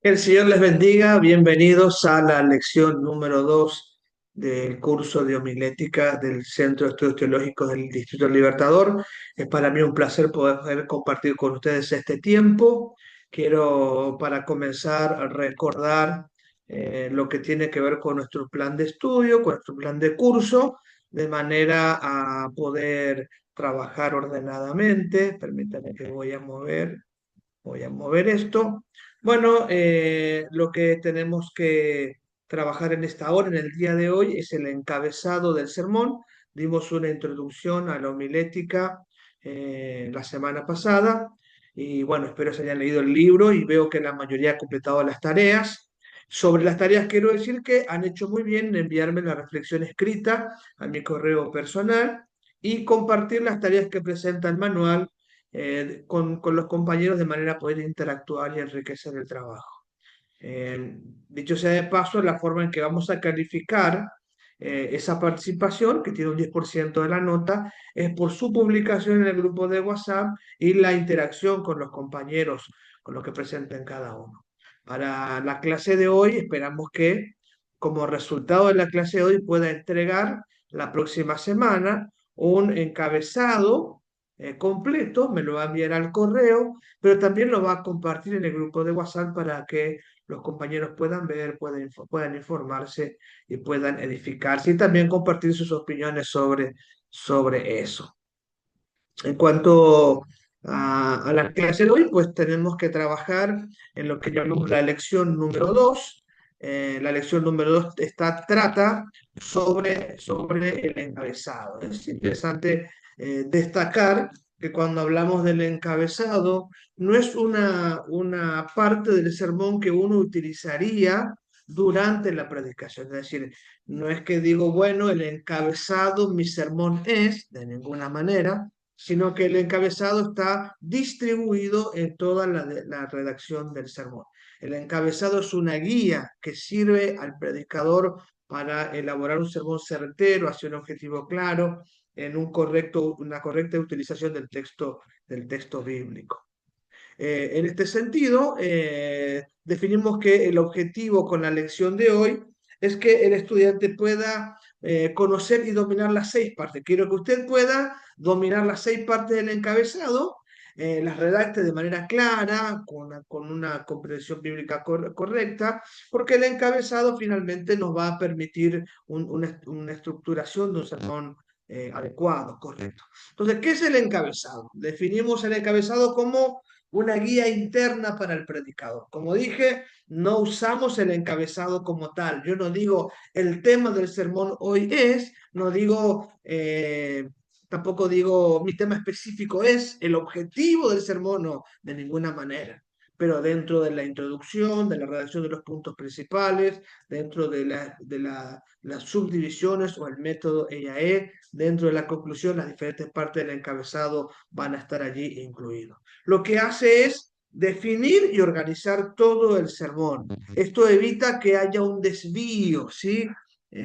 El Señor les bendiga, bienvenidos a la lección número 2 del curso de homilética del Centro de Estudios Teológicos del Distrito Libertador. Es para mí un placer poder compartir con ustedes este tiempo. Quiero, para comenzar, recordar lo que tiene que ver con nuestro plan de estudio, con nuestro plan de curso, de manera a poder trabajar ordenadamente. Permítanme que voy a mover esto. Bueno, lo que tenemos que trabajar en esta hora, en el día de hoy, es el encabezado del sermón. Dimos una introducción a la homilética la semana pasada y bueno, espero se hayan leído el libro y veo que la mayoría ha completado las tareas. Sobre las tareas quiero decir que han hecho muy bien en enviarme la reflexión escrita a mi correo personal y compartir las tareas que presenta el manual con los compañeros de manera a poder interactuar y enriquecer el trabajo. Dicho sea de paso, la forma en que vamos a calificar esa participación, que tiene un 10% de la nota, es por su publicación en el grupo de WhatsApp y la interacción con los compañeros, con los que presenten cada uno. Para la clase de hoy, esperamos que como resultado de la clase de hoy pueda entregar la próxima semana un encabezado completo, me lo va a enviar al correo, pero también lo va a compartir en el grupo de WhatsApp para que los compañeros puedan ver, puedan informarse y puedan edificarse y también compartir sus opiniones sobre eso. En cuanto a la clase de hoy, pues tenemos que trabajar en lo que llamamos la lección número 2. La lección número 2 trata sobre el encabezado. Es interesante destacar que cuando hablamos del encabezado, no es una parte del sermón que uno utilizaría durante la predicación. Es decir, no es que digo, bueno, el encabezado, mi sermón es, de ninguna manera, sino que el encabezado está distribuido en toda la redacción del sermón. El encabezado es una guía que sirve al predicador para elaborar un sermón certero hacia un objetivo claro, en una correcta utilización del texto bíblico. En este sentido, definimos que el objetivo con la lección de hoy es que el estudiante pueda conocer y dominar las 6 partes. Quiero que usted pueda dominar las 6 partes del encabezado, las redacte de manera clara, con una comprensión bíblica correcta, porque el encabezado finalmente nos va a permitir una estructuración de un sermón adecuado, correcto. Entonces, ¿qué es el encabezado? Definimos el encabezado como una guía interna para el predicador. Como dije, no usamos el encabezado como tal. Yo no digo el tema del sermón hoy es, no digo, tampoco digo mi tema específico es, el objetivo del sermón, no, de ninguna manera. Pero dentro de la introducción, de la redacción de los puntos principales, dentro de las subdivisiones o el método EIAE, dentro de la conclusión, las diferentes partes del encabezado van a estar allí incluidos. Lo que hace es definir y organizar todo el sermón. Esto evita que haya un desvío, ¿sí?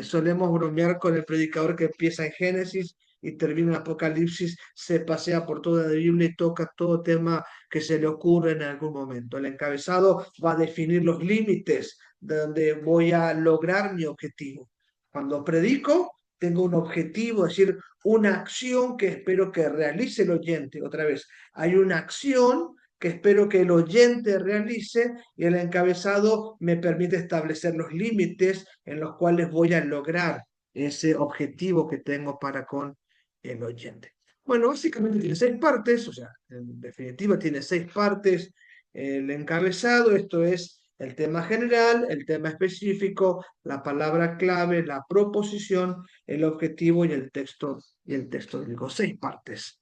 Solemos bromear con el predicador que empieza en Génesis y termina en Apocalipsis, se pasea por toda la Biblia y toca todo tema que se le ocurre en algún momento. El encabezado va a definir los límites de donde voy a lograr mi objetivo. Cuando predico, tengo un objetivo, es decir, una acción que espero que realice el oyente. Otra vez, hay una acción que espero que el oyente realice y el encabezado me permite establecer los límites en los cuales voy a lograr ese objetivo que tengo para con el oyente. Bueno, básicamente tiene 6 partes, o sea, en definitiva tiene 6 partes el encabezado, esto es el tema general, el tema específico, la palabra clave, la proposición, el objetivo y el texto bíblico. 6 partes.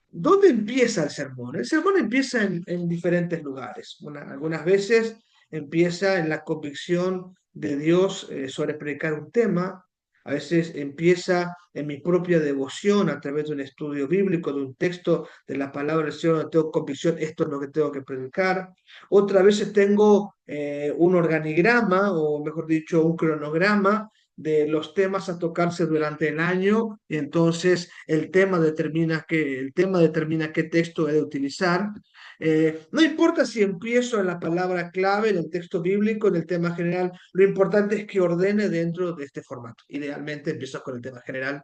¿Dónde empieza el sermón? El sermón empieza en diferentes lugares. Algunas veces empieza en la convicción de Dios sobre predicar un tema. A veces empieza en mi propia devoción a través de un estudio bíblico, de un texto de la palabra del Señor, donde tengo convicción, esto es lo que tengo que predicar. Otras veces tengo un organigrama, o mejor dicho, un cronograma de los temas a tocarse durante el año, y entonces el tema determina qué texto he de utilizar. No importa si empiezo en la palabra clave, en el texto bíblico, en el tema general, lo importante es que ordene dentro de este formato. Idealmente empiezo con el tema general,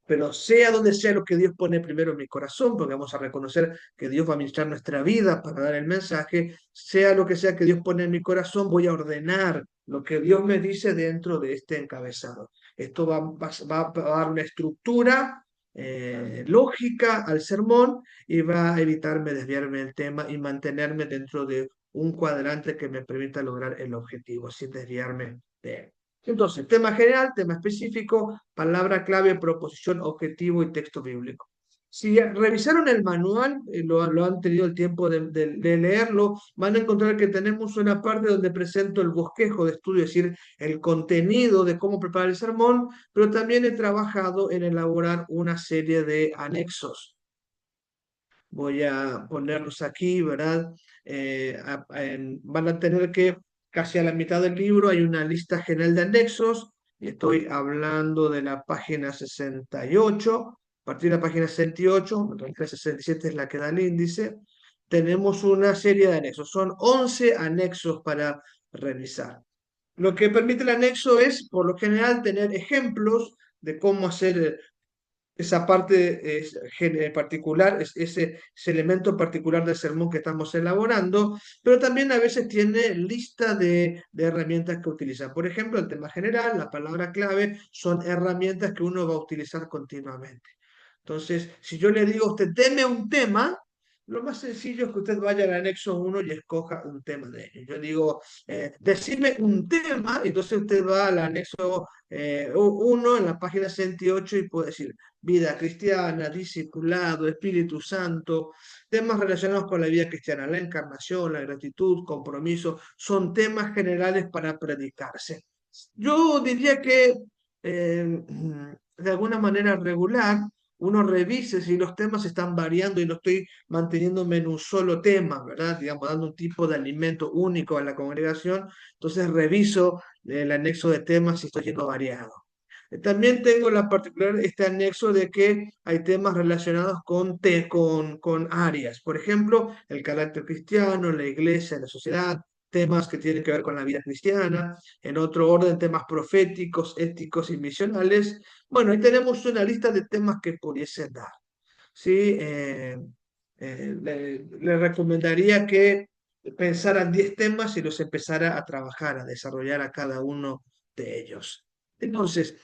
pero sea donde sea lo que Dios pone primero en mi corazón, porque vamos a reconocer que Dios va a ministrar nuestra vida para dar el mensaje, sea lo que sea que Dios pone en mi corazón, voy a ordenar lo que Dios me dice dentro de este encabezado. Esto va a dar una estructura lógica al sermón y va a evitarme desviarme del tema y mantenerme dentro de un cuadrante que me permita lograr el objetivo sin desviarme de él. Entonces, tema general, tema específico, palabra clave, proposición, objetivo y texto bíblico. Si revisaron el manual, lo han tenido el tiempo de leerlo, van a encontrar que tenemos una parte donde presento el bosquejo de estudio, es decir, el contenido de cómo preparar el sermón, pero también he trabajado en elaborar una serie de anexos. Voy a ponerlos aquí, ¿verdad? Van a tener que, casi a la mitad del libro, hay una lista general de anexos, y estoy hablando de la página 68. A partir de la página 68, en realidad 67 es la que da el índice, tenemos una serie de anexos. Son 11 anexos para revisar. Lo que permite el anexo es, por lo general, tener ejemplos de cómo hacer esa parte particular, ese elemento particular del sermón que estamos elaborando, pero también a veces tiene lista de herramientas que utiliza. Por ejemplo, el tema general, la palabra clave, son herramientas que uno va a utilizar continuamente. Entonces, si yo le digo a usted, deme un tema, lo más sencillo es que usted vaya al anexo 1 y escoja un tema de ello. Yo digo, decime un tema, entonces usted va al anexo 1 en la página 68 y puede decir vida cristiana, discipulado, Espíritu Santo, temas relacionados con la vida cristiana, la encarnación, la gratitud, compromiso, son temas generales para predicarse. Yo diría que de alguna manera regular, uno revise si los temas están variando y no estoy manteniéndome en un solo tema, ¿verdad? Digamos, dando un tipo de alimento único a la congregación, entonces reviso el anexo de temas si estoy yendo variado. También tengo la particular, este anexo de que hay temas relacionados con áreas. Por ejemplo, el carácter cristiano, la iglesia, la sociedad, temas que tienen que ver con la vida cristiana. En otro orden, temas proféticos, éticos y misionales. Bueno, ahí tenemos una lista de temas que pudiesen dar. ¿Sí? Le recomendaría que pensaran 10 temas y los empezara a trabajar, a desarrollar a cada uno de ellos. Entonces,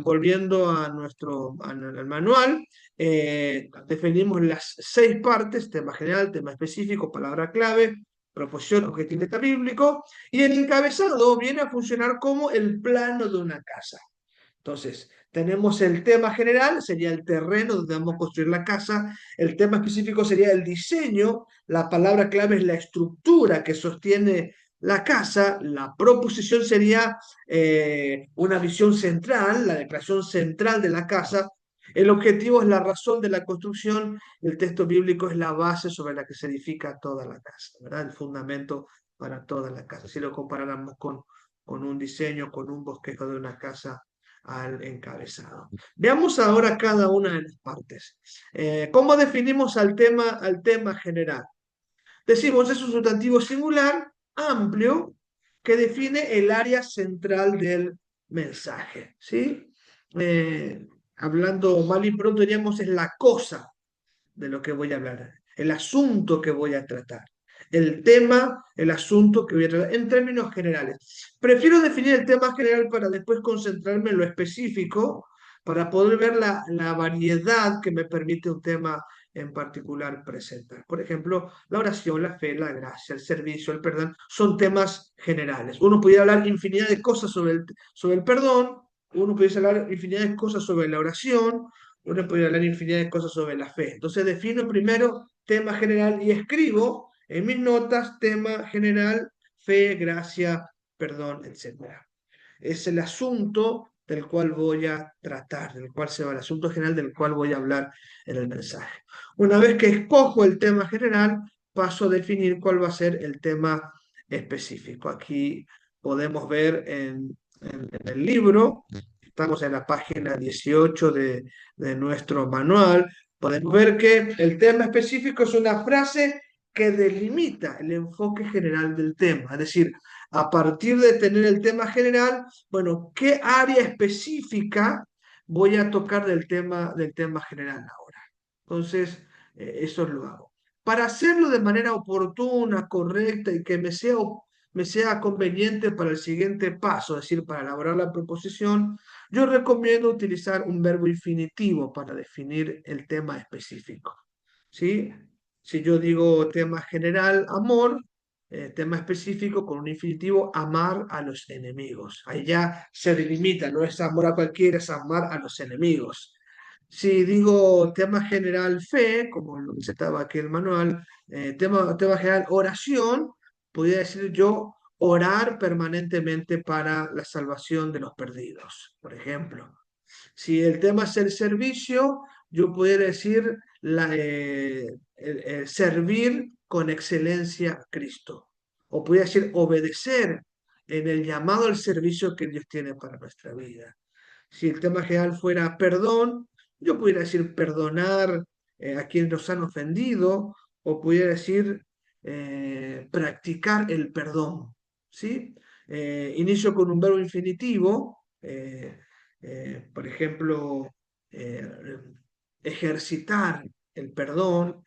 volviendo a al manual, definimos las 6 partes: tema general, tema específico, palabra clave, proposición, objetivo bíblico, y el encabezado viene a funcionar como el plano de una casa. Entonces, tenemos el tema general, sería el terreno donde vamos a construir la casa. El tema específico sería el diseño. La palabra clave es la estructura que sostiene la casa. La proposición sería una visión central, la declaración central de la casa. El objetivo es la razón de la construcción. El texto bíblico es la base sobre la que se edifica toda la casa, ¿verdad? El fundamento para toda la casa. Si lo comparáramos con un diseño, con un bosquejo de una casa al encabezado. Veamos ahora cada una de las partes. ¿Cómo definimos al tema general? Decimos, es un sustantivo singular, amplio, que define el área central del mensaje. ¿Sí? Hablando mal y pronto diríamos, es la cosa de lo que voy a hablar, el asunto que voy a tratar, el tema, el asunto que voy a tratar, en términos generales. Prefiero definir el tema general para después concentrarme en lo específico, para poder ver la variedad que me permite un tema en particular presentar. Por ejemplo, la oración, la fe, la gracia, el servicio, el perdón, son temas generales. Uno pudiera hablar infinidad de cosas sobre el perdón, uno pudiese hablar infinidad de cosas sobre la oración, uno puede hablar infinidad de cosas sobre la fe. Entonces defino primero tema general y escribo en mis notas tema general, fe, gracia, perdón, etc. Es el asunto del cual voy a tratar, del cual se va el asunto general del cual voy a hablar en el mensaje. Una vez que escojo el tema general, paso a definir cuál va a ser el tema específico. Aquí podemos ver en el libro, estamos en la página 18 de nuestro manual, podemos ver que el tema específico es una frase que delimita el enfoque general del tema. Es decir, a partir de tener el tema general, bueno, ¿qué área específica voy a tocar del tema general ahora? Entonces, eso lo hago. Para hacerlo de manera oportuna, correcta y que me sea conveniente para el siguiente paso, es decir, para elaborar la proposición, yo recomiendo utilizar un verbo infinitivo para definir el tema específico. ¿Sí? Si yo digo tema general, amor, tema específico con un infinitivo, amar a los enemigos. Ahí ya se delimita, no es amor a cualquiera, es amar a los enemigos. Si digo tema general fe, como lo que estaba aquí en el manual, tema general oración, podría decir yo orar permanentemente para la salvación de los perdidos, por ejemplo. Si el tema es el servicio, yo pudiera decir el servir con excelencia a Cristo. O pudiera decir obedecer en el llamado al servicio que Dios tiene para nuestra vida. Si el tema general fuera perdón, yo pudiera decir perdonar a quienes nos han ofendido, o pudiera decir practicar el perdón. ¿Sí? Inicio con un verbo infinitivo, por ejemplo, eh, ejercitar el perdón,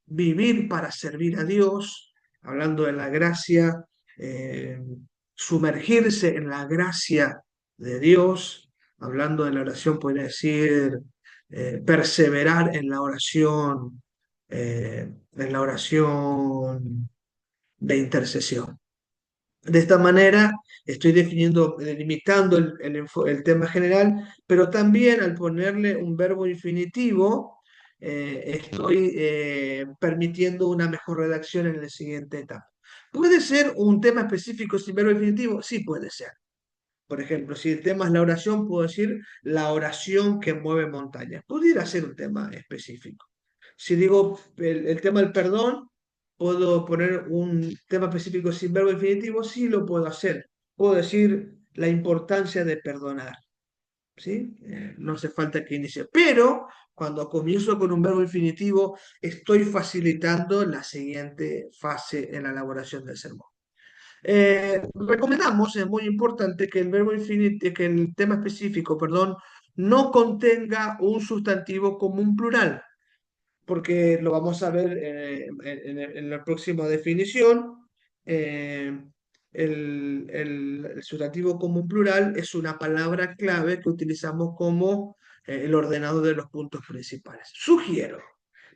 vivir para servir a Dios, hablando de la gracia, eh, sumergirse en la gracia de Dios, hablando de la oración, podría decir perseverar en la oración de intercesión. De esta manera estoy definiendo, delimitando el tema general, pero también al ponerle un verbo infinitivo, estoy permitiendo una mejor redacción en la siguiente etapa. ¿Puede ser un tema específico sin verbo infinitivo? Sí, puede ser. Por ejemplo, si el tema es la oración, puedo decir la oración que mueve montañas. Pudiera ser un tema específico. Si digo el tema del perdón, puedo poner un tema específico sin verbo infinitivo, sí lo puedo hacer. Puedo decir la importancia de perdonar, ¿sí? No hace falta que inicie. Pero cuando comienzo con un verbo infinitivo, estoy facilitando la siguiente fase en la elaboración del sermón. Recomendamos, es muy importante, que el verbo infinito, que el tema específico, perdón, no contenga un sustantivo común plural, porque lo vamos a ver en la próxima definición. Eh, el sustantivo común plural es una palabra clave que utilizamos como el ordenado de los puntos principales. Sugiero.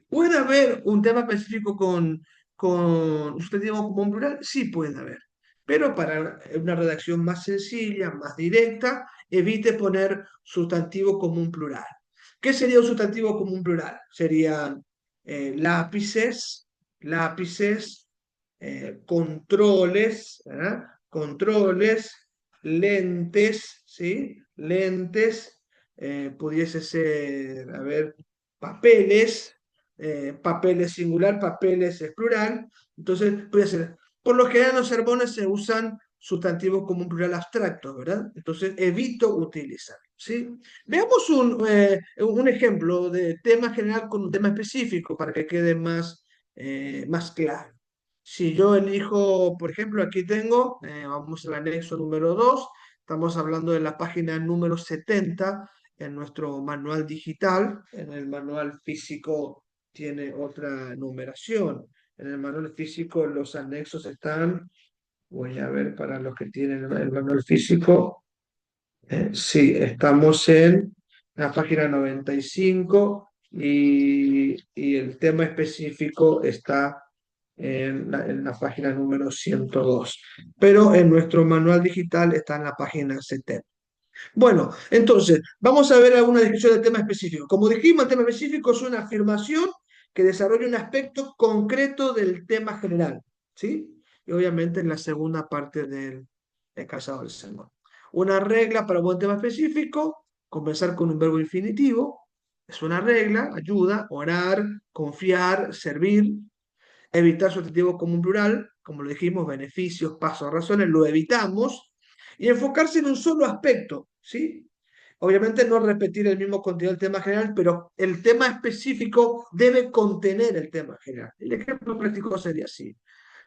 ¿Puede haber un tema específico con un sustantivo común plural? Sí puede haber. Pero para una redacción más sencilla, más directa, evite poner sustantivo común plural. ¿Qué sería un sustantivo común plural? Serían lápices, lápices, controles, ¿verdad? Controles, lentes, ¿sí? Lentes, pudiese ser, a ver, papeles, papeles singular, papeles es plural. Entonces, puede ser. Por lo general, en los sermones se usan sustantivos como un plural abstracto, ¿verdad? Entonces, evito utilizar, ¿sí? Veamos un ejemplo de tema general con un tema específico para que quede más claro. Si yo elijo, por ejemplo, aquí tengo, vamos al anexo número 2, estamos hablando de la página número 70 en nuestro manual digital. En el manual físico tiene otra numeración. En el manual físico los anexos están, voy a ver para los que tienen el manual físico, sí, estamos en la página 95 y el tema específico está en la página número 102. Pero en nuestro manual digital está en la página 70. Bueno, entonces, vamos a ver alguna descripción del tema específico. Como dijimos, el tema específico es una afirmación que desarrolla un aspecto concreto del tema general, ¿sí? Y obviamente en la segunda parte del casado del sermón. Una regla para un buen tema específico, comenzar con un verbo infinitivo, es una regla, ayuda, orar, confiar, servir, evitar sustantivo común plural, como lo dijimos, beneficios, pasos, razones, lo evitamos, y enfocarse en un solo aspecto, ¿sí? Obviamente no repetir el mismo contenido del tema general, pero el tema específico debe contener el tema general. El ejemplo práctico sería así.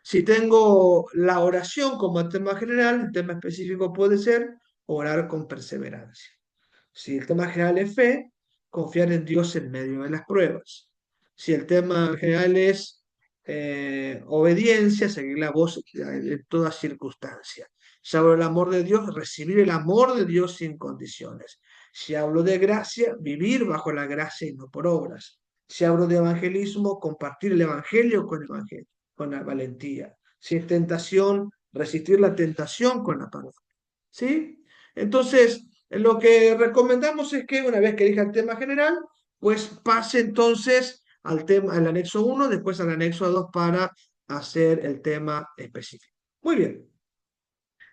Si tengo la oración como tema general, el tema específico puede ser orar con perseverancia. Si el tema general es fe, confiar en Dios en medio de las pruebas. Si el tema general es obediencia, seguir la voz en toda circunstancia. Si hablo del amor de Dios, recibir el amor de Dios sin condiciones. Si hablo de gracia, vivir bajo la gracia y no por obras. Si hablo de evangelismo, compartir el evangelio, con la valentía. Si es tentación, resistir la tentación con la palabra. ¿Sí? Entonces, lo que recomendamos es que una vez que elija el tema general, pues pase entonces al tema, al anexo uno, después al anexo 2 para hacer el tema específico. Muy bien.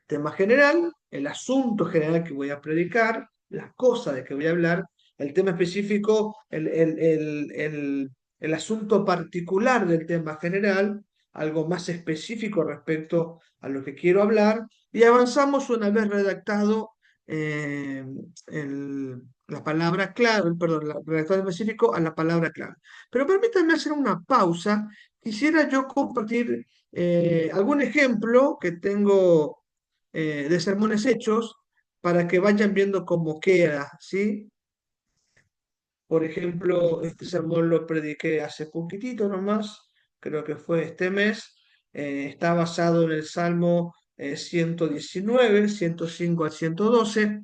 Tema general, el asunto general que voy a predicar, la cosa de que voy a hablar, el tema específico, el asunto particular del tema general, algo más específico respecto a lo que quiero hablar, y avanzamos una vez redactado eh, la palabra clave, perdón, redactado específico a la palabra clave. Pero permítanme hacer una pausa. Quisiera yo compartir algún ejemplo que tengo de sermones hechos para que vayan viendo cómo queda, ¿sí? Por ejemplo, este sermón lo prediqué hace poquitito nomás, creo que fue este mes. Está basado en el Salmo 119, 105 al 112.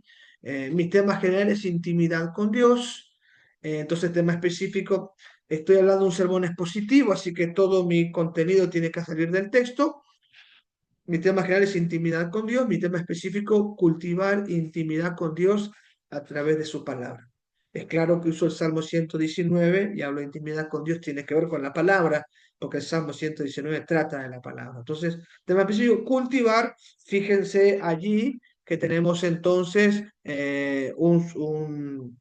Mi tema general es intimidad con Dios. Entonces, tema específico, estoy hablando de un sermón expositivo, así que todo mi contenido tiene que salir del texto. Mi tema general es intimidad con Dios, mi tema específico, cultivar intimidad con Dios a través de su palabra. Es claro que uso el Salmo 119 y hablo de intimidad con Dios, tiene que ver con la palabra, porque el Salmo 119 trata de la palabra. Entonces, tema específico, cultivar, fíjense allí que tenemos entonces un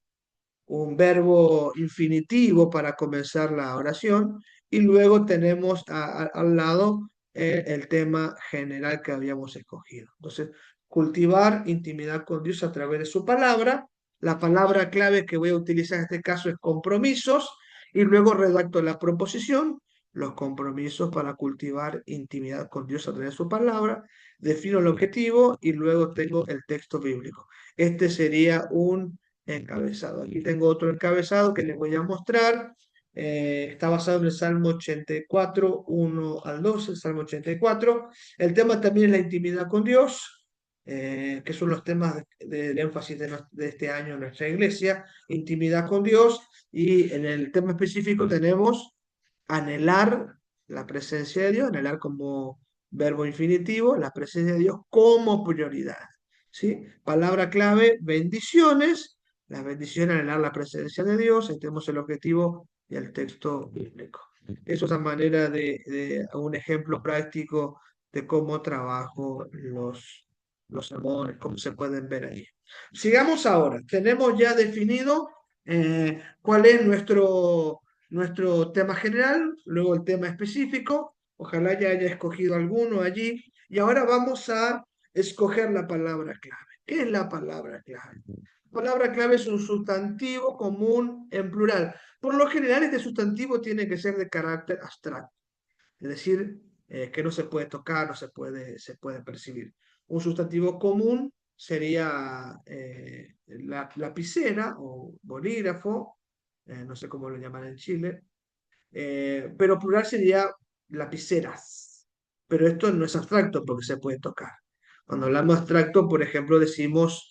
verbo infinitivo para comenzar la oración y luego tenemos al lado el tema general que habíamos escogido. Entonces, cultivar intimidad con Dios a través de su palabra. La palabra clave que voy a utilizar en este caso es compromisos y luego redacto la proposición, los compromisos para cultivar intimidad con Dios a través de su palabra, defino el objetivo y luego tengo el texto bíblico. Este sería un encabezado. Aquí tengo otro encabezado que les voy a mostrar. Está basado en el Salmo 84, 1 al 2, el Salmo 84. El tema también es la intimidad con Dios, que son los temas del énfasis de este año en nuestra iglesia, intimidad con Dios. Y en el tema específico tenemos anhelar la presencia de Dios, anhelar como verbo infinitivo, la presencia de Dios como prioridad. ¿Sí? Palabra clave, bendiciones. Las bendiciones, anhelar la presencia de Dios, ahí tenemos el objetivo y el texto bíblico. Eso es a manera de un ejemplo práctico de cómo trabajo los sermones, como se pueden ver ahí. Sigamos ahora. Tenemos ya definido cuál es nuestro tema general, luego el tema específico. Ojalá ya haya escogido alguno allí. Y ahora vamos a escoger la palabra clave. ¿Qué es la palabra clave? La palabra clave es un sustantivo común en plural. Por lo general, este sustantivo tiene que ser de carácter abstracto, es decir, que no se puede tocar, no se puede percibir. Un sustantivo común sería la lapicera o bolígrafo, no sé cómo lo llaman en Chile, pero plural sería lapiceras. Pero esto no es abstracto porque se puede tocar. Cuando hablamos abstracto, por ejemplo, decimos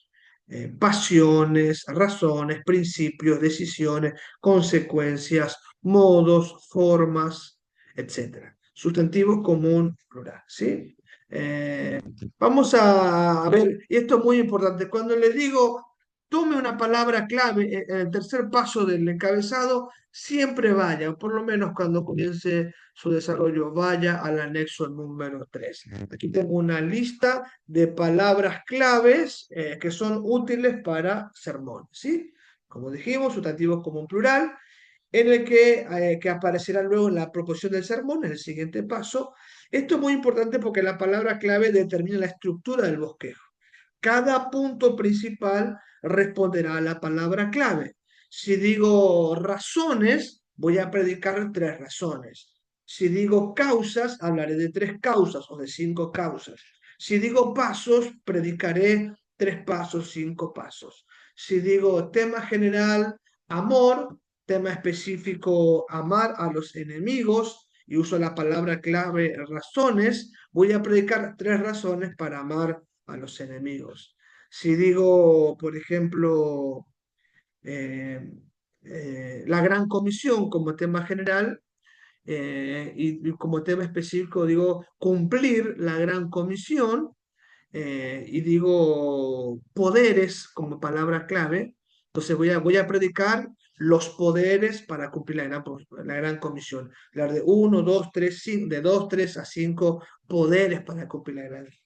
pasiones, razones, principios, decisiones, consecuencias, modos, formas, etcétera. Sustantivo común plural, ¿sí? Eh, Vamos a ver, y esto es muy importante, cuando les digo tome una palabra clave en el tercer paso del encabezado, siempre vaya, o por lo menos cuando comience su desarrollo, vaya al anexo número 3. Aquí tengo una lista de palabras claves que son útiles para sermones, ¿sí? Como dijimos, sustantivo común plural, en el que aparecerá luego en la proposición del sermón, en el siguiente paso. Esto es muy importante porque la palabra clave determina la estructura del bosquejo. cada punto principal responderá a la palabra clave. Si digo razones, voy a predicar tres razones. Si digo causas, hablaré de tres causas o de cinco causas. Si digo pasos, predicaré tres pasos, cinco pasos. Si digo tema general, amor, tema específico, amar a los enemigos, y uso la palabra clave razones, voy a predicar tres razones para amar a los enemigos. Si digo, por ejemplo, eh, la gran comisión como tema general, y como tema específico digo cumplir la gran comisión, y digo poderes como palabra clave, entonces voy a predicar los poderes para cumplir la gran comisión. Hablar de uno, dos, tres, de dos, tres a cinco poderes para cumplir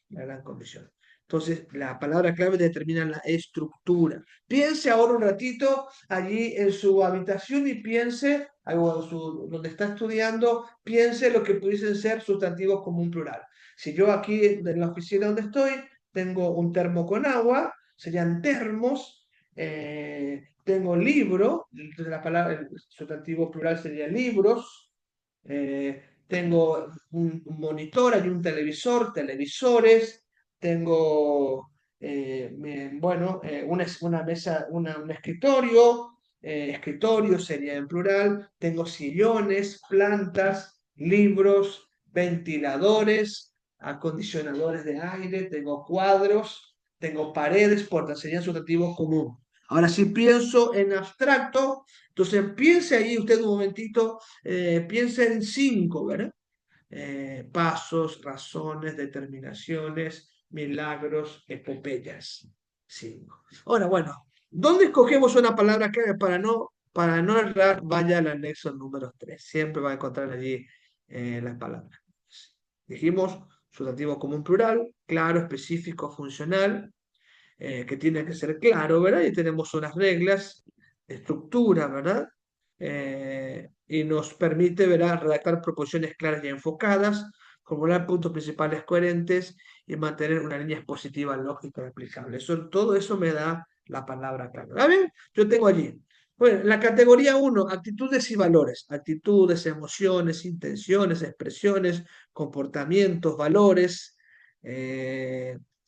la gran comisión. Entonces, la palabra clave determina la estructura. Piense ahora un ratito allí en su habitación y piense, donde está estudiando, piense lo que pudiesen ser sustantivos como un plural. Si yo aquí en la oficina donde estoy tengo un termo con agua, serían termos, tengo libro, la palabra, el sustantivo plural sería libros, tengo un monitor, hay un televisor, televisores, tengo, bueno, una mesa, un escritorio, escritorio sería en plural, tengo sillones, plantas, libros, ventiladores, acondicionadores de aire, tengo cuadros, tengo paredes, puertas, serían sustantivos comunes. Ahora, si pienso en abstracto, entonces piense ahí usted un momentito, piense en cinco, ¿verdad? Pasos, razones, determinaciones, milagros, epopeyas. Cinco. Ahora, bueno, ¿dónde escogemos una palabra clave para no errar? Vaya al anexo número 3. Siempre va a encontrar allí las palabras. Dijimos sustantivo común plural, claro, específico, funcional, que tiene que ser claro, ¿verdad? Y tenemos unas reglas de estructura, ¿verdad? Y nos permite, ¿verdad?, redactar proposiciones claras y enfocadas, formular puntos principales coherentes y mantener una línea expositiva lógica y aplicable. Todo eso me da la palabra clave. ¿La ven? Yo tengo allí. Bueno, la categoría uno, actitudes y valores. Actitudes, emociones, intenciones, expresiones, comportamientos, valores.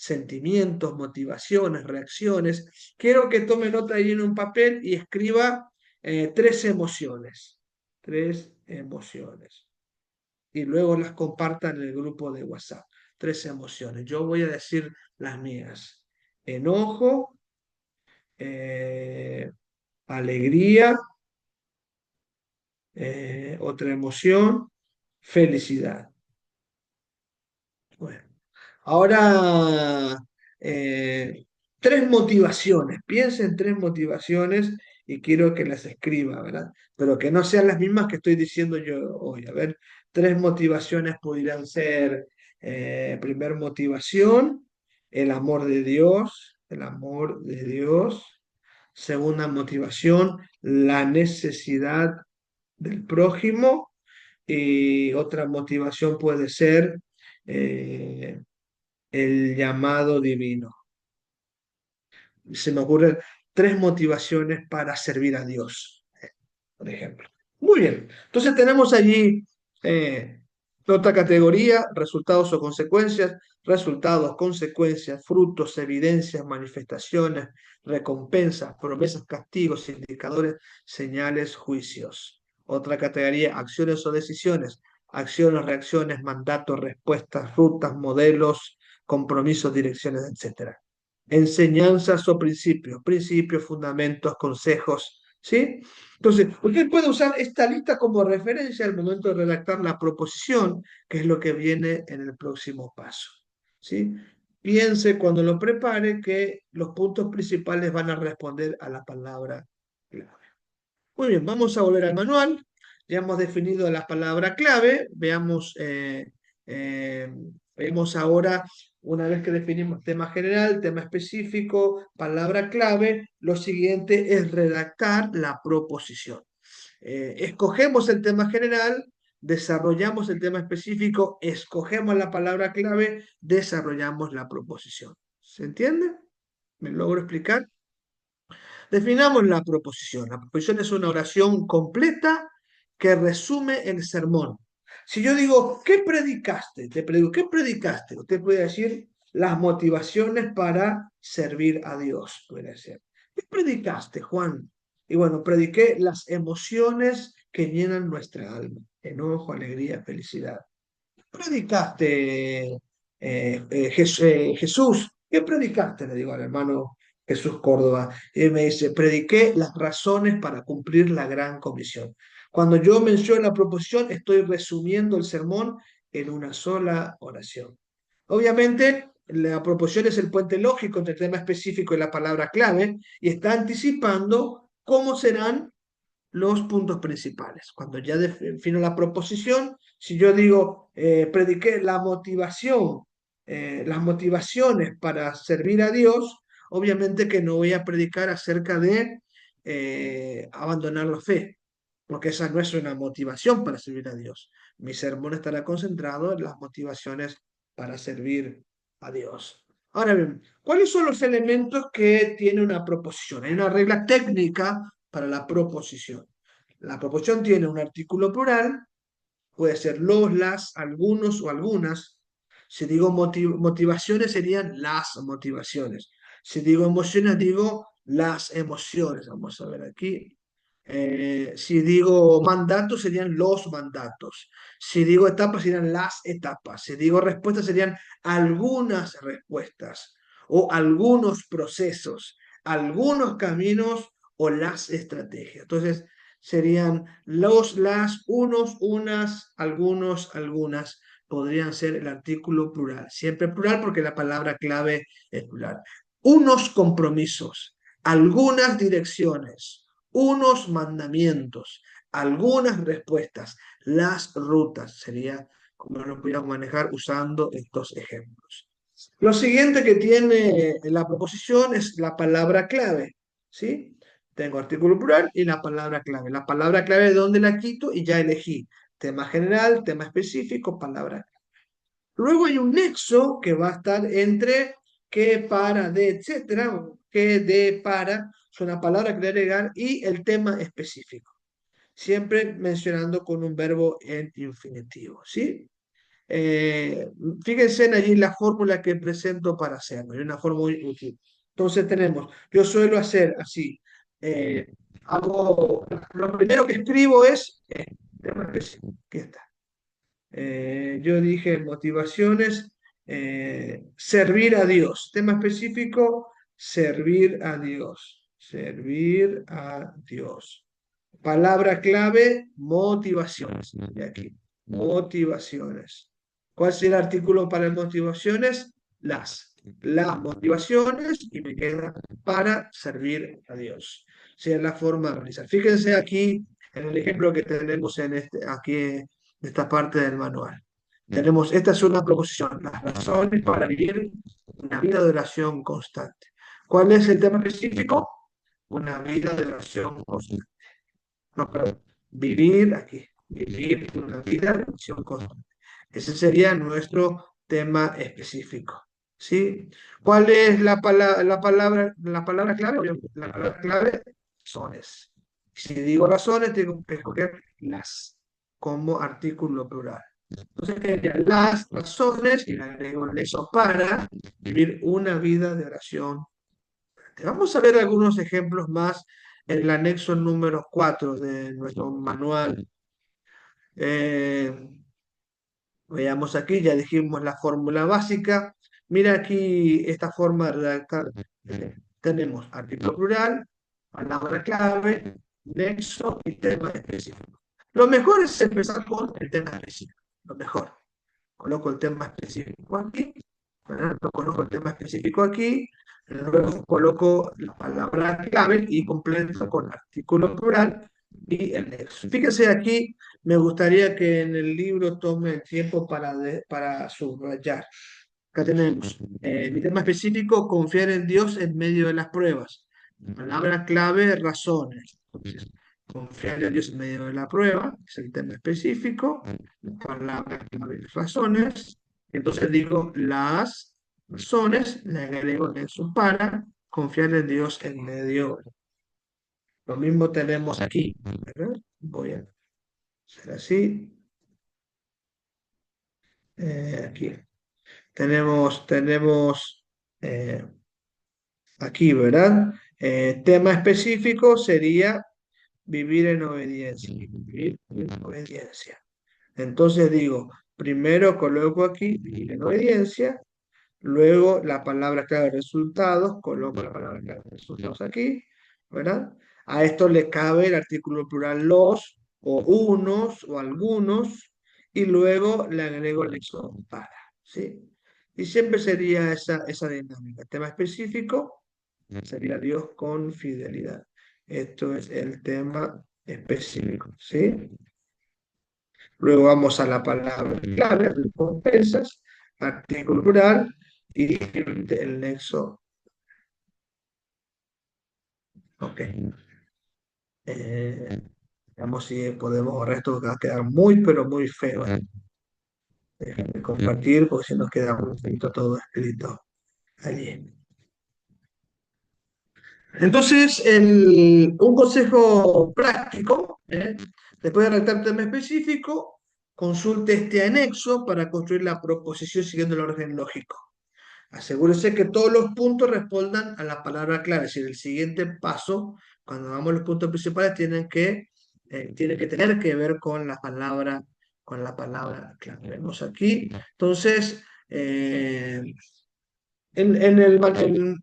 Sentimientos, motivaciones, reacciones. Quiero que tome nota ahí en un papel y escriba tres emociones. Tres emociones. Y luego las compartan en el grupo de WhatsApp. Tres emociones. Yo voy a decir las mías. Enojo, eh, alegría, otra emoción, felicidad. Bueno. Ahora, eh, tres motivaciones. Piensa en tres motivaciones y quiero que las escriba, ¿verdad? Pero que no sean las mismas que estoy diciendo yo hoy. A ver, tres motivaciones pudieran ser, primer motivación, el amor de Dios, el amor de Dios. Segunda motivación, la necesidad del prójimo. Y otra motivación puede ser, eh, el llamado divino. Se me ocurren tres motivaciones para servir a Dios, por ejemplo. Muy bien, entonces tenemos allí, otra categoría, resultados o consecuencias, resultados, consecuencias, frutos, evidencias, manifestaciones, recompensas, promesas, castigos, indicadores, señales, juicios. Otra categoría, acciones o decisiones, acciones, reacciones, mandatos, respuestas, rutas, modelos, compromisos, direcciones, etcétera. Enseñanzas o principios, principios, fundamentos, consejos, ¿sí? Entonces, usted puede usar esta lista como referencia al momento de redactar la proposición, que es lo que viene en el próximo paso, ¿sí? Piense cuando lo prepare que los puntos principales van a responder a la palabra clave. Muy bien, vamos a volver al manual. Ya hemos definido la palabra clave. Eh, veamos ahora, una vez que definimos tema general, tema específico, palabra clave, lo siguiente es redactar la proposición. Escogemos el tema general, desarrollamos el tema específico, escogemos la palabra clave, desarrollamos la proposición. ¿Se entiende? ¿Me logro explicar? Definamos la proposición. La proposición es una oración completa que resume el sermón. Si yo digo, ¿qué predicaste? Te pregunto, ¿qué predicaste? Usted puede decir las motivaciones para servir a Dios. Puede ser. ¿Qué predicaste, Juan? Y bueno, prediqué las emociones que llenan nuestra alma. Enojo, alegría, felicidad. ¿Predicaste, Jesús? ¿Qué predicaste? Le digo al hermano Jesús Córdoba. Y me dice, prediqué las razones para cumplir la gran comisión. Cuando yo menciono la proposición, estoy resumiendo el sermón en una sola oración. Obviamente, la proposición es el puente lógico entre el tema específico y la palabra clave, y está anticipando cómo serán los puntos principales. Cuando ya defino la proposición, si yo digo, prediqué la motivación, las motivaciones para servir a Dios, obviamente que no voy a predicar acerca de abandonar la fe, porque esa no es una motivación para servir a Dios. Mi sermón estará concentrado en las motivaciones para servir a Dios. Ahora bien, ¿cuáles son los elementos que tiene una proposición? Hay una regla técnica para la proposición. La proposición tiene un artículo plural, puede ser los, las, algunos o algunas. Si digo motivaciones, serían las motivaciones. Si digo emociones, digo las emociones. Vamos a ver aquí. Si digo mandatos, serían los mandatos. Si digo etapas, serían las etapas. Si digo respuestas, serían algunas respuestas o algunos procesos, algunos caminos o las estrategias. Entonces, serían los, las, unos, unas, algunos, algunas. Podrían ser el artículo plural. Siempre plural porque la palabra clave es plural. Unos compromisos, algunas direcciones, unos mandamientos, algunas respuestas, las rutas. Sería como lo pudiéramos manejar usando estos ejemplos. Lo siguiente que tiene la proposición es la palabra clave, ¿sí? Tengo artículo plural y la palabra clave. La palabra clave de dónde la quito y ya elegí. Tema general, tema específico, palabra. Luego hay un nexo que va a estar entre que, para, de, etcétera, que, de, para, es una palabra que le agregar y el tema específico. Siempre mencionando con un verbo en infinitivo, ¿sí? Eh, Fíjense en allí la fórmula que presento para hacerlo, es una fórmula muy útil. Entonces tenemos, yo suelo hacer así, eh, lo primero que escribo es tema específico, aquí está. Yo dije motivaciones, servir a Dios. Tema específico, servir a Dios. Servir a Dios. Palabra clave, motivaciones. De aquí, motivaciones. ¿Cuál es el artículo para motivaciones? Las motivaciones y me queda para servir a Dios. Esa es la forma de realizar. Fíjense aquí en el ejemplo que tenemos en aquí en esta parte del manual. Tenemos, esta es una proposición, las razones para vivir una vida de oración constante. ¿Cuál es el tema específico? Una vida de oración constante. No, perdón, vivir aquí, vivir una vida de oración constante. Ese sería nuestro tema específico. ¿Sí? ¿Cuál es la palabra clave? La palabra clave, razones. Si digo razones, tengo que escoger las como artículo plural. Entonces, serían las razones y le agrego el eso para vivir una vida de oración. Vamos a ver algunos ejemplos más en el anexo número 4 de nuestro manual. Eh, Veamos aquí, ya dijimos la fórmula básica. Mira aquí esta forma de redactar. Tenemos artículo plural, palabra clave, nexo y tema específico. Lo mejor es empezar con el tema específico. Lo mejor. Coloco el tema específico aquí, ¿verdad? Coloco el tema específico aquí, luego coloco la palabra clave y completo con artículo plural y el nexo. Fíjense aquí, me gustaría que en el libro tome el tiempo para subrayar. Acá tenemos mi tema específico, confiar en Dios en medio de las pruebas. Palabra clave, razones. Entonces, confiar en Dios en medio de la prueba, es el tema específico. Palabra clave, razones. Entonces digo las razones, le agrego eso para confiar en Dios en medio. Lo mismo tenemos aquí, ¿verdad? Voy a hacer así, aquí. Tenemos aquí, ¿verdad? Tema específico sería vivir en obediencia. Vivir en obediencia. Entonces digo, primero coloco aquí vivir en obediencia. Luego la palabra clave resultados, coloco la palabra clave resultados aquí, ¿verdad? A esto le cabe el artículo plural los, o unos, o algunos, y luego le agrego el nexo para, ¿sí? Y siempre sería esa dinámica. Tema específico sería Dios con fidelidad. Esto es el tema específico, ¿sí? Luego vamos a la palabra clave, recompensas, artículo plural y el nexo. Ok. Veamos si podemos ahorrar esto que va a quedar muy, pero muy feo. Déjenme compartir porque si nos queda un poquito todo escrito allí. Entonces, un consejo práctico, después de redactar un tema específico, consulte este anexo para construir la proposición siguiendo el orden lógico. Asegúrese que todos los puntos respondan a la palabra clave. Es decir, el siguiente paso, cuando hagamos los puntos principales, tienen que tener que ver con la palabra clave. Vemos aquí. Entonces, el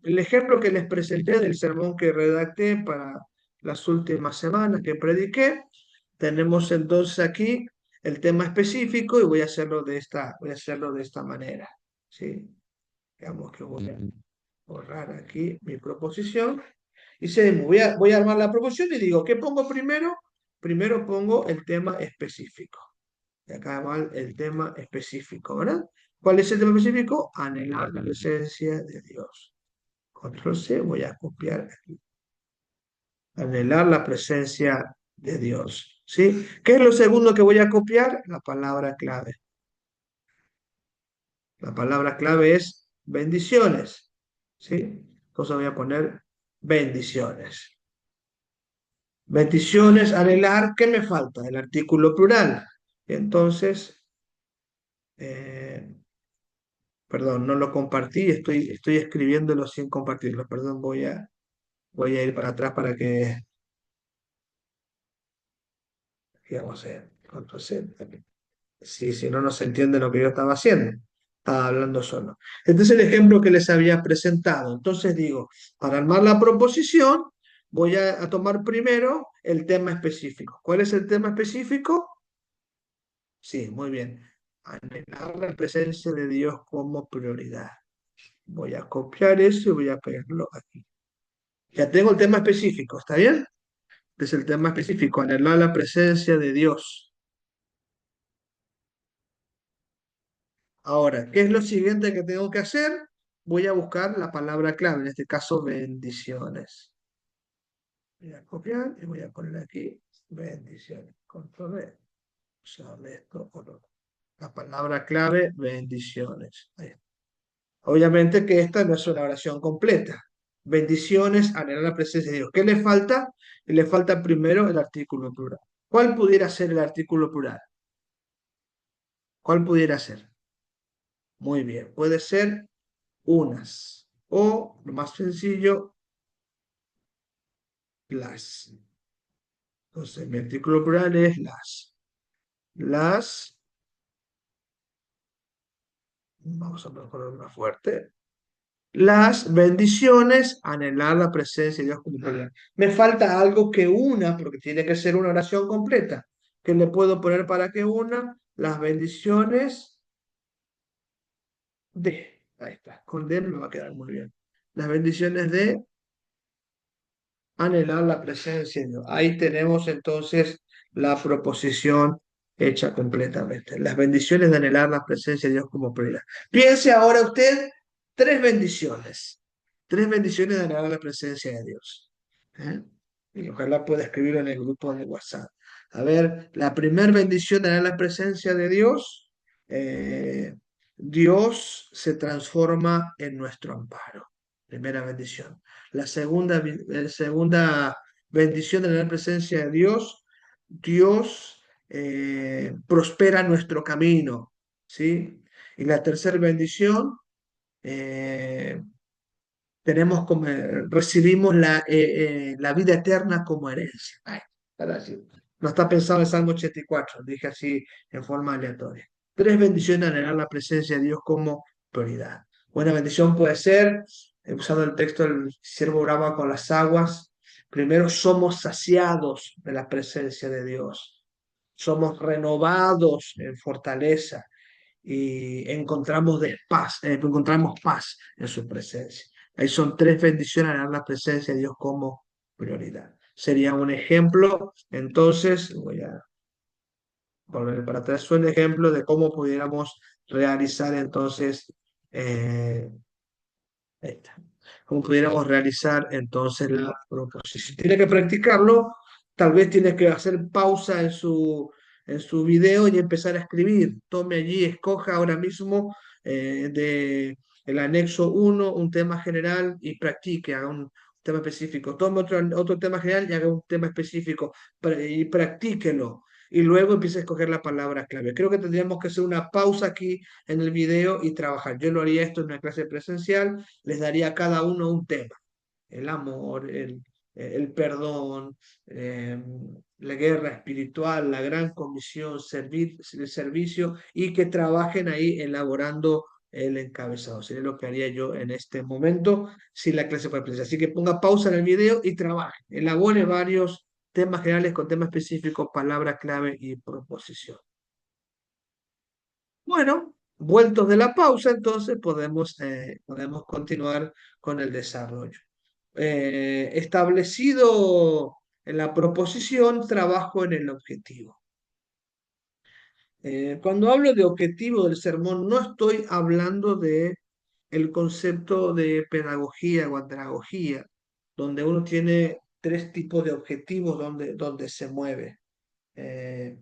ejemplo que les presenté del sermón que redacté para las últimas semanas que prediqué, tenemos entonces aquí el tema específico y voy a hacerlo de esta manera. ¿Sí? Digamos que voy a borrar aquí mi proposición. Y voy a armar la proposición y digo, ¿qué pongo primero? Primero pongo el tema específico. Y acá va el tema específico, ¿verdad? ¿Cuál es el tema específico? Anhelar la presencia de Dios. Control C, voy a copiar aquí. Anhelar la presencia de Dios. ¿Sí? ¿Qué es lo segundo que voy a copiar? La palabra clave. La palabra clave es bendiciones. ¿Sí? Entonces voy a poner bendiciones. Bendiciones, anhelar, ¿qué me falta? El artículo plural. Entonces, eh, perdón, no lo compartí, estoy escribiéndolo sin compartirlo. Perdón, voy a ir para atrás para que, digamos, control C. Sí, si no, no se entiende lo que yo estaba haciendo. Estaba hablando solo. Este es el ejemplo que les había presentado. Entonces digo, para armar la proposición, voy a tomar primero el tema específico. ¿Cuál es el tema específico? Sí, muy bien. Anhelar la presencia de Dios como prioridad. Voy a copiar eso y voy a pegarlo aquí. Ya tengo el tema específico, ¿está bien? Este es el tema específico, anhelar la presencia de Dios. Ahora, ¿qué es lo siguiente que tengo que hacer? Voy a buscar la palabra clave, en este caso bendiciones. Voy a copiar y voy a poner aquí bendiciones. Control V. Usar esto o no. La palabra clave, bendiciones. Ahí está. Obviamente que esta no es una oración completa. Bendiciones, anhelar la presencia de Dios. ¿Qué le falta? Le falta primero el artículo plural. ¿Cuál pudiera ser el artículo plural? ¿Cuál pudiera ser? Muy bien, puede ser unas. O, lo más sencillo, las. Entonces, mi artículo plural es las. Las, vamos a poner más fuerte. Las bendiciones, anhelar la presencia de Dios como prioridad. Me falta algo que una, porque tiene que ser una oración completa. ¿Qué le puedo poner para que una? Las bendiciones de. Ahí está. Con D me va a quedar muy bien. Las bendiciones de anhelar la presencia de Dios. Ahí tenemos entonces la proposición hecha completamente. Las bendiciones de anhelar la presencia de Dios como prioridad. Piense ahora usted tres bendiciones. Tres bendiciones de anhelar la presencia de Dios. ¿Eh? Y ojalá pueda escribirlo en el grupo de WhatsApp. A ver, la primera bendición de anhelar la presencia de Dios. Dios se transforma en nuestro amparo. Primera bendición. La segunda bendición de la presencia de Dios, Dios prospera nuestro camino, ¿sí? Y la tercera bendición, eh, recibimos la vida eterna como herencia. Ay, ahora sí. No está pensado en Salmo 84, dije así en forma aleatoria. Tres bendiciones anhelar la presencia de Dios como prioridad. Una bendición puede ser, usando el texto del siervo brava con las aguas, primero somos saciados de la presencia de Dios, somos renovados en fortaleza y encontramos paz en su presencia. Ahí son tres bendiciones a la presencia de Dios como prioridad. Sería un ejemplo, entonces, voy a volver para atrás, un ejemplo de cómo pudiéramos realizar entonces eh, esta. ¿Cómo pudiéramos realizar entonces la proposición? Tiene que practicarlo, tal vez tiene que hacer pausa en su video y empezar a escribir. Tome allí, escoja ahora mismo de el anexo uno un tema general y practique, haga un tema específico. Tome otro tema general y haga un tema específico y practíquelo. Y luego empiece a escoger la palabra clave. Creo que tendríamos que hacer una pausa aquí en el video y trabajar. Yo lo haría esto en una clase presencial, les daría a cada uno un tema: el amor, el perdón, eh, la guerra espiritual, la gran comisión, el servicio, y que trabajen ahí elaborando el encabezado. Sería lo que haría yo en este momento si la clase fuera presencial. Así que ponga pausa en el video y trabaje. Elabore varios temas generales con temas específicos, palabra clave y proposición. Bueno, vueltos de la pausa, entonces podemos continuar con el desarrollo. Establecido en la proposición, trabajo en el objetivo. Cuando hablo de objetivo del sermón, no estoy hablando de el concepto de pedagogía o andragogía, donde uno tiene tres tipos de objetivos donde se mueve. eh,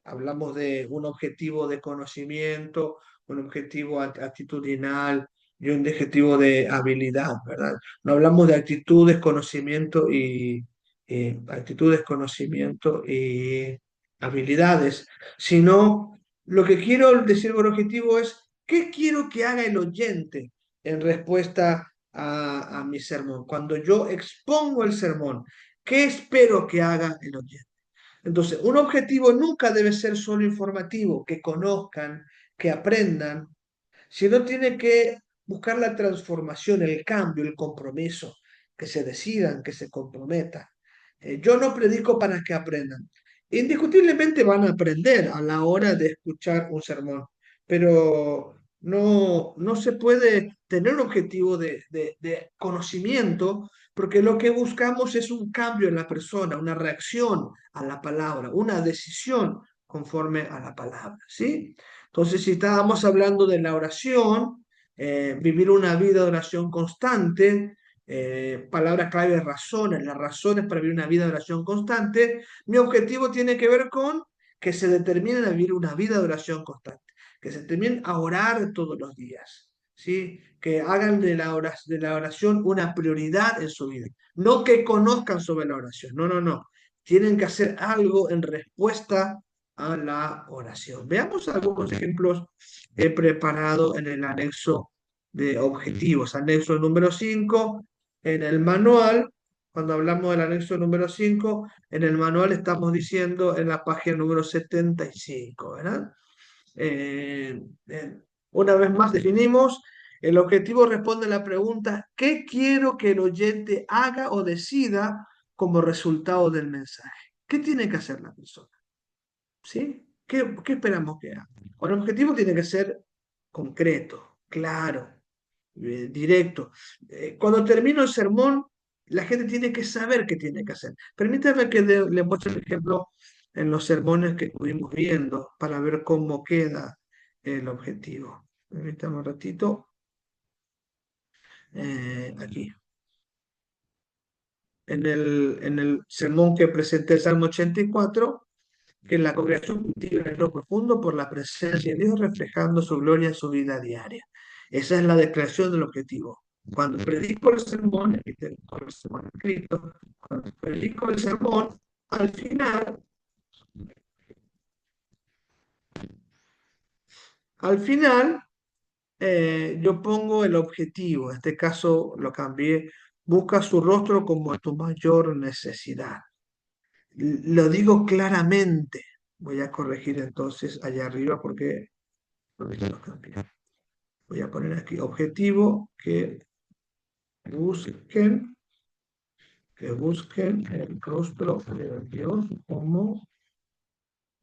Hablamos de un objetivo de conocimiento, un objetivo actitudinal y un objetivo de habilidad, ¿verdad? No hablamos de actitudes, conocimiento y habilidades, sino lo que quiero decir por objetivo es qué quiero que haga el oyente en respuesta a mi sermón. Cuando yo expongo el sermón, ¿qué espero que haga el oyente? Entonces, un objetivo nunca debe ser solo informativo, que conozcan, que aprendan, sino tiene que buscar la transformación, el cambio, el compromiso, que se decidan, que se comprometan. Yo no predico para que aprendan. Indiscutiblemente van a aprender a la hora de escuchar un sermón, pero no se puede tener un objetivo de conocimiento, porque lo que buscamos es un cambio en la persona, una reacción a la palabra, una decisión conforme a la palabra, ¿sí? Entonces, si estábamos hablando de la oración, vivir una vida de oración constante, palabra clave, razones, las razones para vivir una vida de oración constante, mi objetivo tiene que ver con que se determinen a vivir una vida de oración constante, que se determinen a orar todos los días, ¿sí? Que hagan de la oración una prioridad en su vida, no que conozcan sobre la oración, no, no, no. Tienen que hacer algo en respuesta a la oración. Veamos algunos ejemplos que he preparado en el anexo de objetivos, anexo número 5 en el manual. Cuando hablamos del anexo número 5 en el manual estamos diciendo en la página número 75, ¿verdad? Eh, eh, una vez más definimos, el objetivo responde a la pregunta: ¿qué quiero que el oyente haga o decida como resultado del mensaje? ¿Qué tiene que hacer la persona? ¿Sí? ¿Qué esperamos que haga? Bueno, el objetivo tiene que ser concreto, claro, directo. Cuando termino el sermón, la gente tiene que saber qué tiene que hacer. Permítame que le muestre el ejemplo en los sermones que estuvimos viendo para ver cómo queda el objetivo. Permítame un ratito. Aquí. En el sermón que presenté, el Salmo 84, que la congregación cultiva en lo profundo por la presencia de Dios, reflejando su gloria en su vida diaria. Esa es la declaración del objetivo. Cuando predico el sermón, aquí tengo el sermón escrito, cuando predico el sermón, al final, al final, yo pongo el objetivo, en este caso lo cambié, busca su rostro como tu mayor necesidad. Lo digo claramente. Voy a corregir entonces allá arriba porque lo cambié. Voy a poner aquí objetivo busquen, que busquen el rostro de Dios como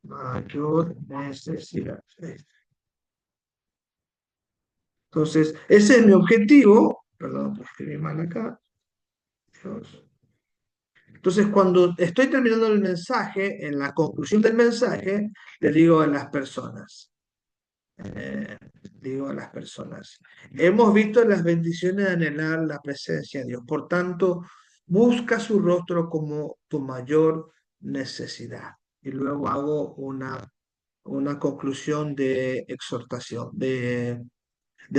mayor necesidad. Entonces, ese es mi objetivo. Perdón, escribí mal acá. Dios. Entonces, cuando estoy terminando el mensaje, en la conclusión del mensaje, le digo a las personas, eh, hemos visto las bendiciones de anhelar la presencia de Dios. Por tanto, busca su rostro como tu mayor necesidad. Y luego hago una conclusión de exhortación, de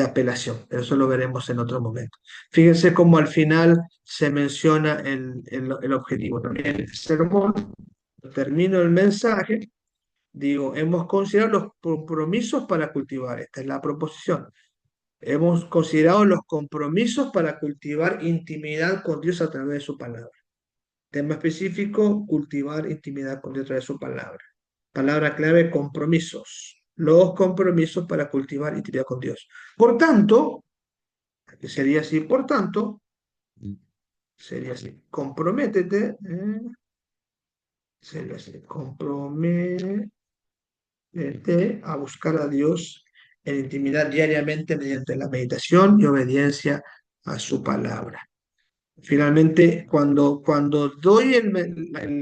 apelación. Pero eso lo veremos en otro momento. Fíjense cómo al final se menciona el objetivo. También el sermón, termino el mensaje, digo, hemos considerado los compromisos para cultivar. Esta es la proposición. Hemos considerado los compromisos para cultivar intimidad con Dios a través de su palabra. Tema específico, cultivar intimidad con Dios a través de su palabra. Palabra clave, compromisos. Los compromisos para cultivar intimidad con Dios. Por tanto, que sería así, por tanto, sería así, comprométete, sería así, comprométete a buscar a Dios en intimidad diariamente mediante la meditación y obediencia a su palabra. Finalmente, cuando doy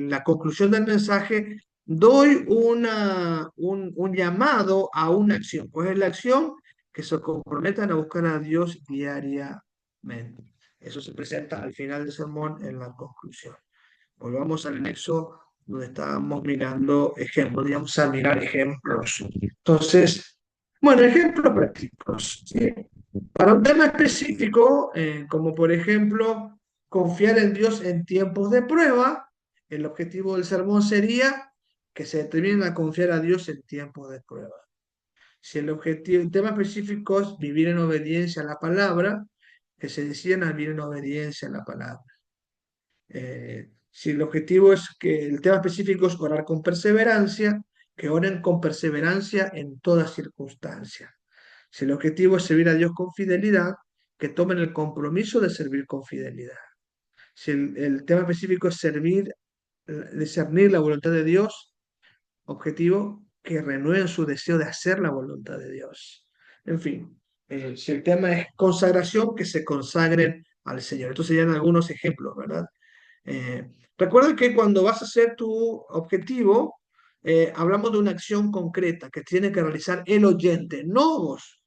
la conclusión del mensaje, doy un llamado a una acción. ¿Cuál es la acción? Que se comprometan a buscar a Dios diariamente. Eso se presenta al final del sermón en la conclusión. Volvamos al anexo donde estábamos mirando ejemplos, digamos, a mirar ejemplos. Entonces, bueno, ejemplos prácticos. ¿Sí? Para un tema específico, como por ejemplo confiar en Dios en tiempos de prueba, el objetivo del sermón sería que se determinen a confiar a Dios en tiempos de prueba. Si el tema específico es vivir en obediencia a la palabra, que se decidan a vivir en obediencia a la palabra. Si el objetivo es que el tema específico es orar con perseverancia, que oren con perseverancia en toda circunstancia. Si el objetivo es servir a Dios con fidelidad, que tomen el compromiso de servir con fidelidad. Si el tema específico es servir, discernir la voluntad de Dios, objetivo, que renueven su deseo de hacer la voluntad de Dios. En fin, si el tema es consagración, que se consagren al Señor. Estos serían algunos ejemplos, ¿verdad? Recuerda que cuando vas a hacer tu objetivo, hablamos de una acción concreta que tiene que realizar el oyente, no vos.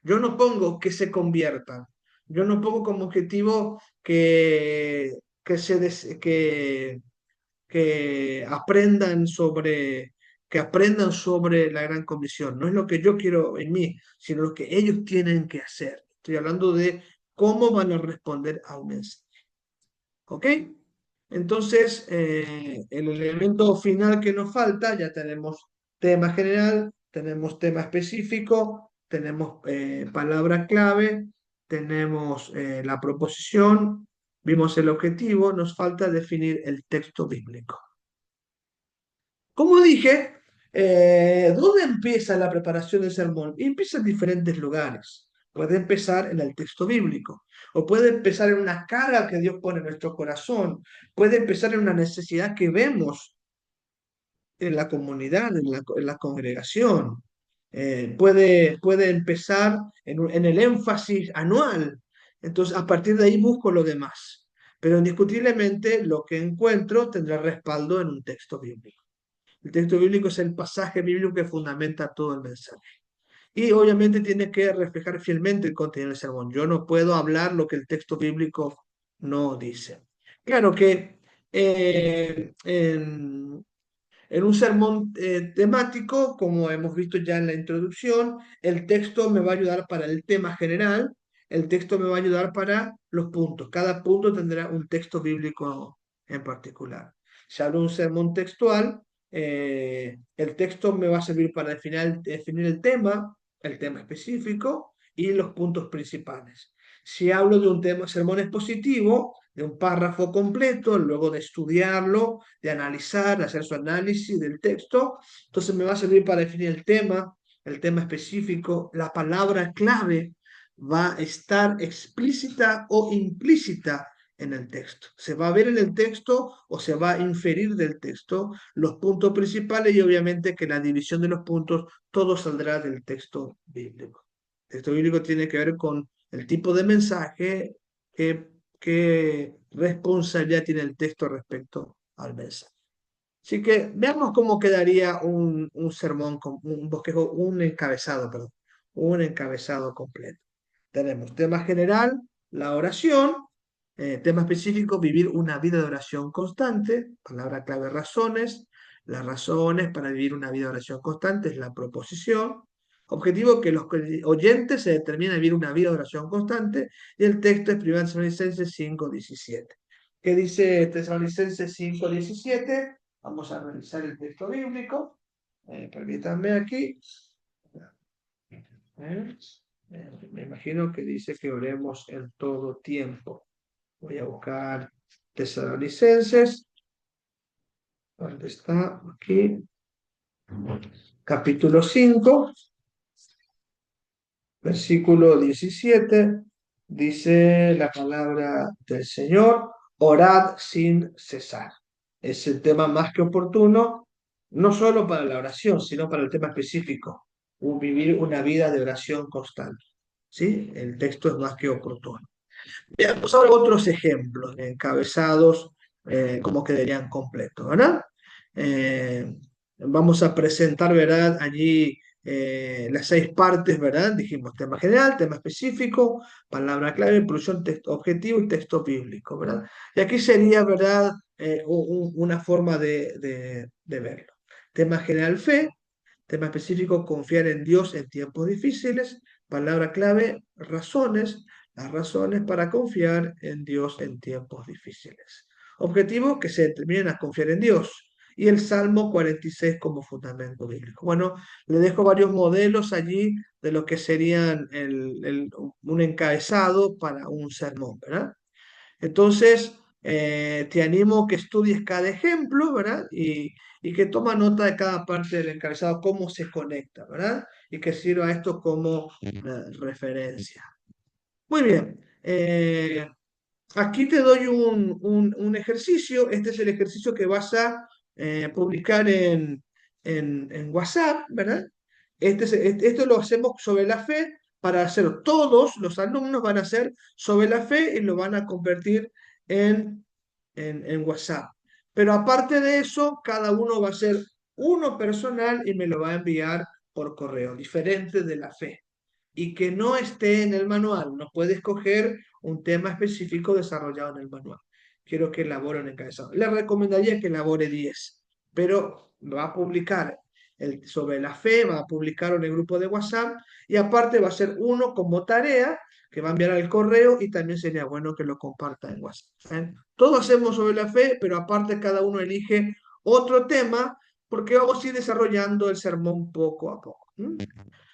Yo no pongo que se conviertan. Yo no pongo como objetivo que aprendan sobre la gran comisión. No es lo que yo quiero en mí, sino lo que ellos tienen que hacer. Estoy hablando de cómo van a responder a un mensaje. ¿Ok? Entonces, el elemento final que nos falta, ya tenemos tema general, tenemos tema específico, tenemos palabra clave, tenemos la proposición, vimos el objetivo, nos falta definir el texto bíblico. Como dije, ¿dónde empieza la preparación del sermón? Y empieza en diferentes lugares. Puede empezar en el texto bíblico, o puede empezar en una carga que Dios pone en nuestro corazón, puede empezar en una necesidad que vemos en la comunidad, en la congregación. Puede empezar en el énfasis anual. Entonces, a partir de ahí busco lo demás. Pero indiscutiblemente lo que encuentro tendrá respaldo en un texto bíblico. El texto bíblico es el pasaje bíblico que fundamenta todo el mensaje. Y obviamente tiene que reflejar fielmente el contenido del sermón. Yo no puedo hablar lo que el texto bíblico no dice. Claro que en, En un sermón temático, como hemos visto ya en la introducción, el texto me va a ayudar para el tema general, el texto me va a ayudar para los puntos. Cada punto tendrá un texto bíblico en particular. Si hablo de un sermón textual, el texto me va a servir para definir el tema específico y los puntos principales. Si hablo de un tema, sermón expositivo, de un párrafo completo, luego de estudiarlo, de analizar, de hacer su análisis del texto, entonces me va a servir para definir el tema específico, la palabra clave va a estar explícita o implícita en el texto. Se va a ver en el texto o se va a inferir del texto los puntos principales y obviamente que la división de los puntos todo saldrá del texto bíblico. El texto bíblico tiene que ver con el tipo de mensaje, qué responsabilidad tiene el texto respecto al mensaje. Así que veamos cómo quedaría un sermón, un bosquejo, un encabezado, perdón, un encabezado completo. Tenemos tema general, la oración, tema específico, vivir una vida de oración constante, palabra clave razones, las razones para vivir una vida de oración constante es la proposición, objetivo que los oyentes se determinen a vivir una vida de oración constante, y el texto es 1 Tesalonicenses 5:17. ¿Qué dice Tesalonicenses 5:17? Vamos a revisar el texto bíblico. Permítanme aquí. ¿Eh? Me imagino que dice que oremos en todo tiempo. Voy a buscar Tesalonicenses. ¿Dónde está? Aquí. Capítulo 5, versículo 17. Dice la palabra del Señor: orad sin cesar. Es el tema más que oportuno, no solo para la oración, sino para el tema específico, vivir una vida de oración constante. ¿Sí? El texto es más que oportuno. Veamos ahora otros ejemplos de encabezados, cómo quedarían completos, ¿verdad? Eh, Vamos a presentar, ¿verdad? Allí las 6 partes, ¿verdad? Dijimos tema general, tema específico, palabra clave, inclusión, texto objetivo y texto bíblico, ¿verdad? Y aquí sería, ¿verdad? Una forma de verlo. Tema general, fe. Tema específico, confiar en Dios en tiempos difíciles. Palabra clave, razones. Las razones para confiar en Dios en tiempos difíciles. Objetivo, que se determinen a confiar en Dios. Y el Salmo 46 como fundamento bíblico. Bueno, le dejo varios modelos allí de lo que serían un encabezado para un sermón, ¿verdad? Entonces, te animo a que estudies cada ejemplo, ¿verdad? Y que toma nota de cada parte del encabezado, cómo se conecta, ¿verdad? Y que sirva esto como referencia. Muy bien. Aquí te doy un ejercicio. Este es el ejercicio que vas a publicar en WhatsApp, ¿verdad? Esto lo hacemos sobre la fe para hacer, todos los alumnos van a hacer sobre la fe y lo van a convertir en, en WhatsApp. Pero aparte de eso, cada uno va a hacer uno personal y me lo va a enviar por correo, diferente de la fe y que no esté en el manual. No puede escoger un tema específico desarrollado en el manual. Quiero que elabore un encabezado. Le recomendaría que elabore 10, pero va a publicar sobre la fe, va a publicarlo en el grupo de WhatsApp y aparte va a ser uno como tarea que va a enviar al correo y también sería bueno que lo comparta en WhatsApp. ¿Eh? Todo hacemos sobre la fe, pero aparte cada uno elige otro tema porque vamos a ir desarrollando el sermón poco a poco.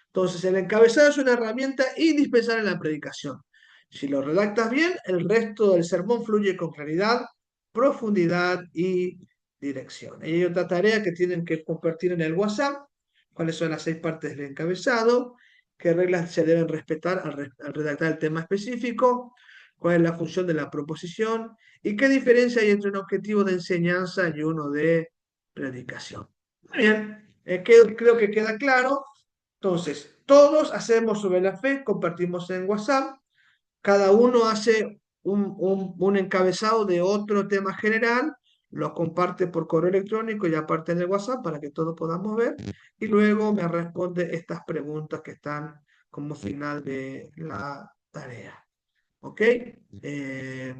Entonces, el encabezado es una herramienta indispensable en la predicación. Si lo redactas bien, el resto del sermón fluye con claridad, profundidad y dirección. Y hay otra tarea que tienen que compartir en el WhatsApp, cuáles son las 6 partes del encabezado, qué reglas se deben respetar al redactar el tema específico, cuál es la función de la proposición y qué diferencia hay entre un objetivo de enseñanza y uno de predicación. Muy bien, creo que queda claro. Entonces, todos hacemos sobre la fe, compartimos en WhatsApp, cada uno hace un encabezado de otro tema general, lo comparte por correo electrónico y aparte en el WhatsApp para que todos podamos ver, y luego me responde estas preguntas que están como final de la tarea. ¿Ok?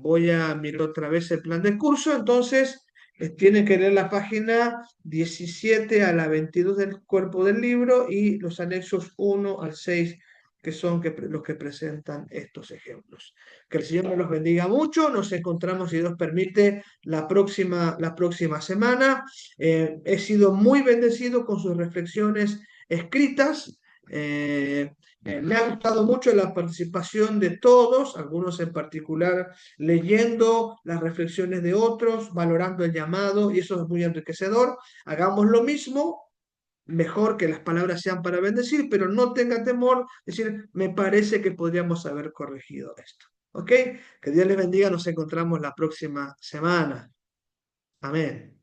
Voy a mirar otra vez el plan de curso, entonces Tienen que leer la página 17 a la 22 del cuerpo del libro y los anexos 1 al 6, que son los que presentan estos ejemplos. Que el Señor nos los bendiga mucho. Nos encontramos, si Dios permite, la próxima semana. He sido muy bendecido con sus reflexiones escritas. Me ha gustado mucho la participación de todos, algunos en particular leyendo las reflexiones de otros, valorando el llamado, y eso es muy enriquecedor. Hagamos lo mismo, mejor que las palabras sean para bendecir, pero no tenga temor, es decir, me parece que podríamos haber corregido esto. ¿Ok? Que Dios les bendiga, nos encontramos la próxima semana. Amén.